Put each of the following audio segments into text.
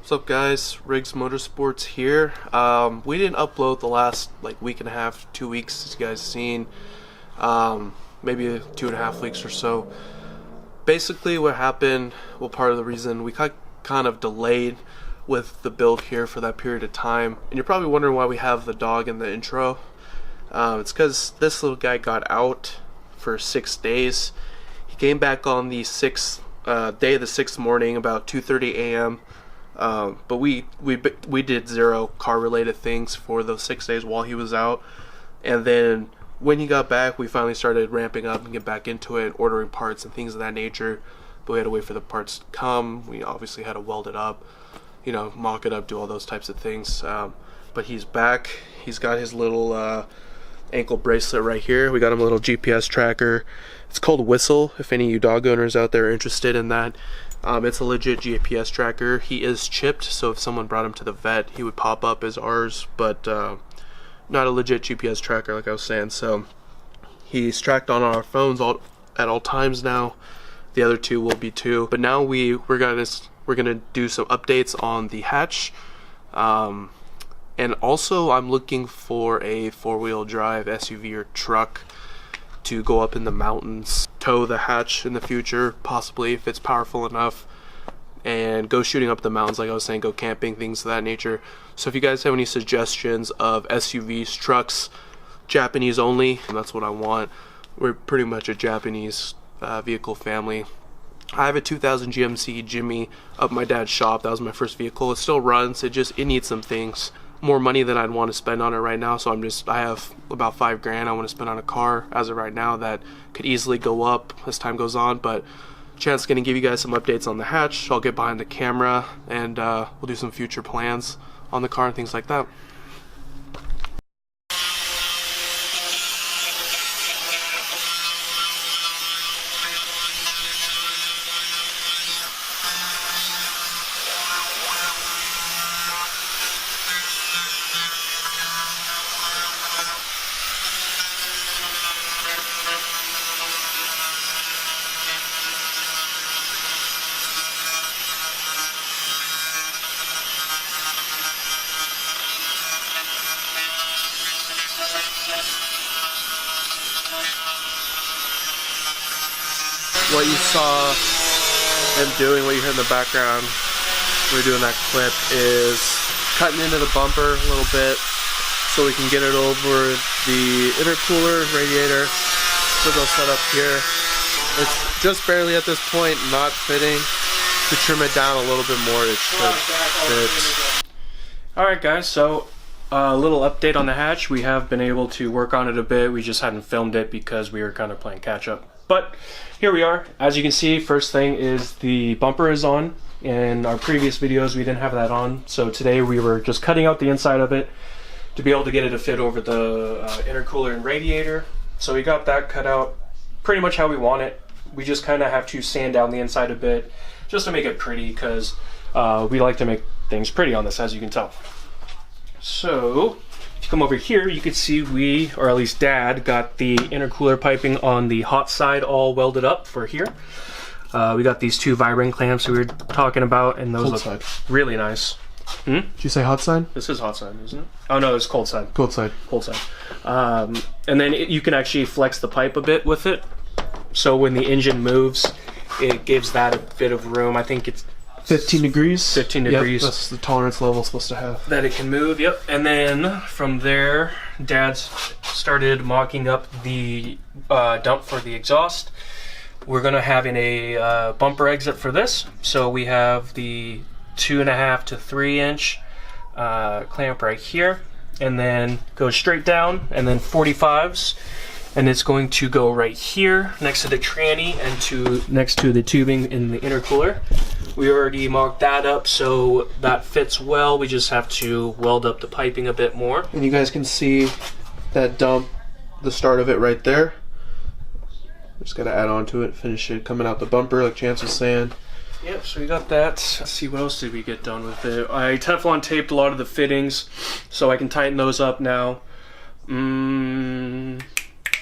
What's up, guys? Riggs Motorsports here. We didn't upload the last week and a half, 2 weeks, as you guys seen. Maybe 2.5 weeks or so. Basically what happened, well, part of the reason we kind of delayed with the build here for that period of time, and you're probably wondering why we have the dog in the intro. It's because this little guy got out for 6 days. He came back on the sixth day of the 6th morning, about 2:30 a.m. But we did zero car related things for those 6 days while he was out, and then when he got back we finally started ramping up and get back into it, ordering parts and things of that nature. But we had to wait for the parts to come. We obviously had to weld it up, mock it up, do all those types of things. But he's back. He's got his little ankle bracelet right here. We got him a little GPS tracker. It's called Whistle, if any of you dog owners out there are interested in that. It's a legit GPS tracker. He is chipped, so if someone brought him to the vet, he would pop up as ours, but not a legit GPS tracker, like I was saying. So he's tracked on our phones at all times now. The other two will be too. But now we're gonna do some updates on the hatch, and also I'm looking for a 4-wheel drive SUV or truck to go up in the mountains, tow the hatch in the future, possibly if it's powerful enough, and go shooting up the mountains, like I was saying, go camping, things of that nature. So if you guys have any suggestions of SUVs, trucks, Japanese only, that's what I want. We're pretty much a Japanese vehicle family. I have a 2000 GMC Jimmy up my dad's shop. That was my first vehicle. It still runs, it needs some things, more money than I'd want to spend on it right now. So I have about $5 grand I want to spend on a car as of right now. That could easily go up as time goes on, but Chance gonna give you guys some updates on the hatch. I'll get behind the camera and we'll do some future plans on the car and things like that. What you saw them doing, what you heard in the background, we were doing that clip, is cutting into the bumper a little bit so we can get it over the intercooler radiator. So they'll set up here. It's just barely at this point not fitting. To trim it down a little bit more, it should fit. Alright guys, so a little update on the hatch. We have been able to work on it a bit. We just hadn't filmed it because we were kind of playing catch up. But here we are. As you can see, first thing is the bumper is on. In our previous videos we didn't have that on, so today we were just cutting out the inside of it to be able to get it to fit over the intercooler and radiator. So we got that cut out pretty much how we want it. We just kind of have to sand down the inside a bit just to make it pretty, because we like to make things pretty on this, as you can tell. So if you come over here, you can see we, or at least Dad, got the intercooler piping on the hot side all welded up for here. We got these 2 vibrating clamps we were talking about, and those look really nice. Did you say hot side? This is hot side, isn't it? Oh no, it's cold side. Cold side. Cold side. And then you can actually flex the pipe a bit with it. So when the engine moves, it gives that a bit of room. I think it's 15 degrees. 15 degrees. Yep, that's the tolerance level it's supposed to have. That it can move, yep. And then from there, Dad started mocking up the dump for the exhaust. We're gonna have a bumper exit for this. So we have the 2.5 to 3 inch clamp right here, and then goes straight down, and then 45s. And it's going to go right here next to the tranny and next to the tubing in the intercooler. We already marked that up, so that fits well. We just have to weld up the piping a bit more. And you guys can see that dump, the start of it right there. Just gotta add on to it, finish it coming out the bumper like Chance was saying. Yep, so we got that. Let's see, what else did we get done with it? I Teflon taped a lot of the fittings, so I can tighten those up now.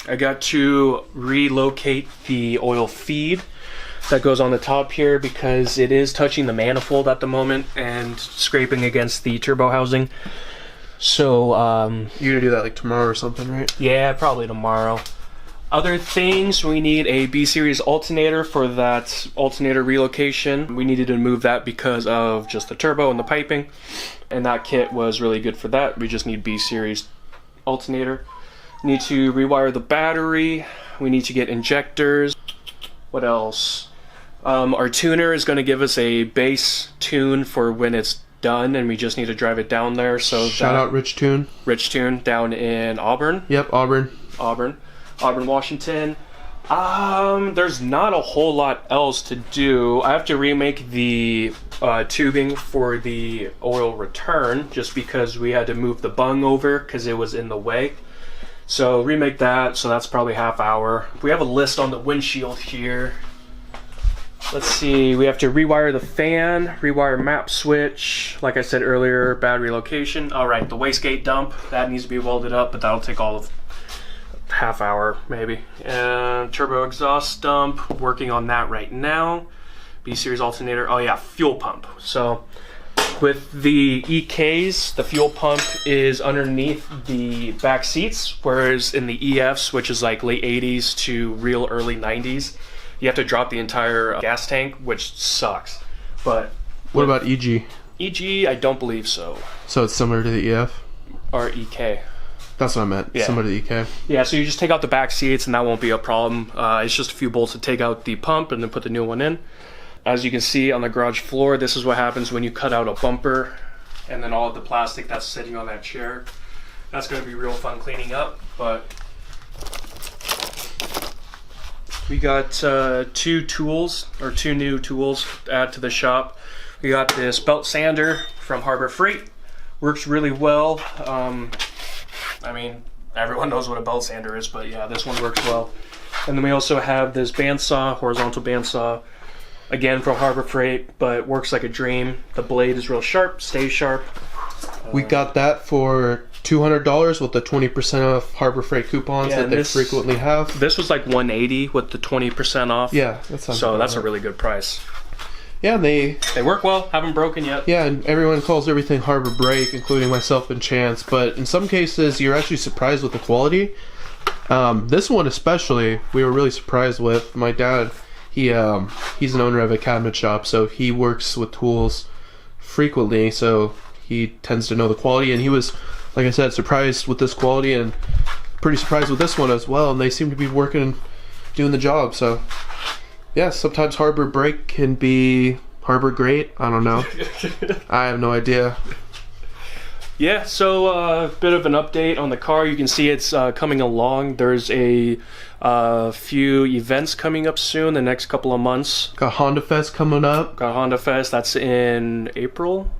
I got to relocate the oil feed. that goes on the top here because it is touching the manifold at the moment and scraping against the turbo housing. So You're gonna do that like tomorrow or something, right? yeah, probably tomorrow. Other things, we need a B-Series alternator for that alternator relocation. We needed to move that because of just the turbo and the piping, and that kit was really good for that. We just need B-Series alternator. Need to rewire the battery. We need to get injectors. What else? Our tuner is going to give us a base tune for when it's done, and we just need to drive it down there. So Shout out Rich Tune. Rich Tune down in Auburn. Yep, Auburn, Washington. There's not a whole lot else to do. I have to remake the tubing for the oil return just because we had to move the bung over because it was in the way. So remake that, so that's probably half hour. We have a list on the windshield here. Let's see, we have to rewire the fan, rewire map switch, like I said earlier, battery location. All right, the wastegate dump, that needs to be welded up, but that'll take all of half hour maybe. And turbo exhaust dump, working on that right now. B-Series alternator, oh yeah, fuel pump. So with the EKs, the fuel pump is underneath the back seats, whereas in the EFs, which is like late 80s to real early 90s, you have to drop the entire gas tank, which sucks. But what about EG? EG, I don't believe so. So it's similar to the EF? Or EK. That's what I meant. Yeah. Similar to the EK. Yeah, so you just take out the back seats and that won't be a problem. It's just a few bolts to take out the pump and then put the new one in. As you can see on the garage floor, this is what happens when you cut out a bumper and then all of the plastic that's sitting on that chair. That's going to be real fun cleaning up, but we got two new tools to add to the shop. We got this belt sander from Harbor Freight. Works really well. I mean, everyone knows what a belt sander is, but yeah, this one works well. And then we also have this bandsaw, horizontal bandsaw, again from Harbor Freight, but works like a dream. The blade is real sharp, stays sharp. We got that for $200 with the 20% off Harbor Freight coupons that they frequently have. This was like $180 with the 20% off. Yeah, that sounds so that's a really good price. Yeah, they work well, haven't broken yet. Yeah, and everyone calls everything Harbor Brake, including myself and Chance, but in some cases you're actually surprised with the quality. This one especially, we were really surprised with. My dad, he's an owner of a cabinet shop, so he works with tools frequently, so he tends to know the quality, and he was, like I said, surprised with this quality and pretty surprised with this one as well, and they seem to be working, doing the job. So yeah, sometimes Harbor Brake can be Harbor Great. I don't know. I have no idea. Yeah, so a bit of an update on the car. You can see it's coming along. There's a few events coming up soon, the next couple of months. Got Honda Fest coming up. Got Honda Fest, that's in April.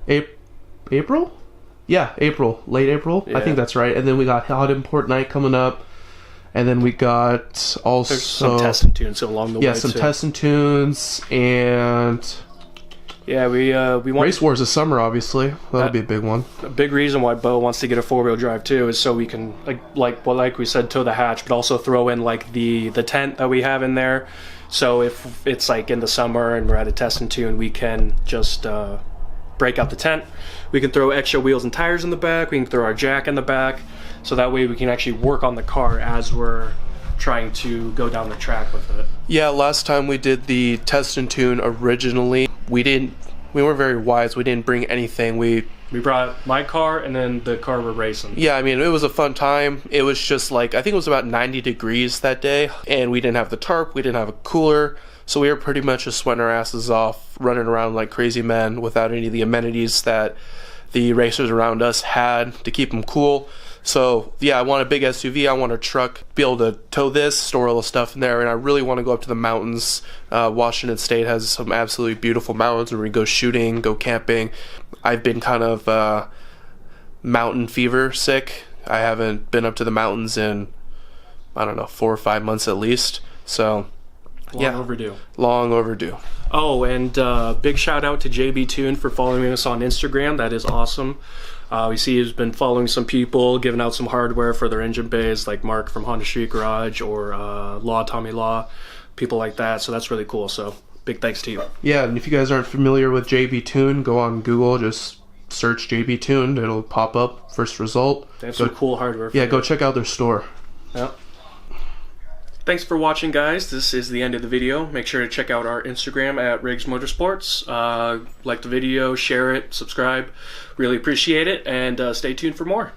April? Yeah, April. Late April. Yeah. I think that's right. And then we got Hot Import Night coming up. And then we got also... There's some test and tunes along the way, yeah, some test and tunes, and... Yeah, we want... Race Wars this summer, obviously. That'll be a big one. A big reason why Bo wants to get a four-wheel drive, too, is so we can, like we said, tow the hatch, but also throw in, like, the tent that we have in there. So if it's, like, in the summer and we're at a test and tune, we can just break out the tent. We can throw extra wheels and tires in the back. We can throw our jack in the back. So that way we can actually work on the car as we're trying to go down the track with it. Yeah, last time we did the test and tune originally, we weren't very wise. We didn't bring anything. We brought my car and then the car we're racing. Yeah, I mean, it was a fun time. It was just like, I think it was about 90 degrees that day, and we didn't have the tarp, we didn't have a cooler, so we were pretty much just sweating our asses off, running around like crazy men without any of the amenities that the racers around us had to keep them cool. So yeah, I want a big SUV, I want a truck, be able to tow this, store all the stuff in there, and I really want to go up to the mountains. Washington State has some absolutely beautiful mountains where we go shooting, go camping. I've been kind of mountain fever sick. I haven't been up to the mountains in, I don't know, 4 or 5 months at least. So Long overdue. Long overdue. Oh, and big shout out to JB Tune for following us on Instagram. That is awesome. We see he's been following some people, giving out some hardware for their engine bays, like Mark from Honda Street Garage or Tommy Law, people like that. So that's really cool. So big thanks to you. Yeah, and if you guys aren't familiar with JB Tuned, go on Google, just search JB Tuned. It'll pop up, first result. They have some cool hardware. Yeah, go check out their store. Yep. Thanks for watching, guys. This is the end of the video. Make sure to check out our Instagram at Riggs Motorsports. Like the video, share it, subscribe. Really appreciate it, and stay tuned for more.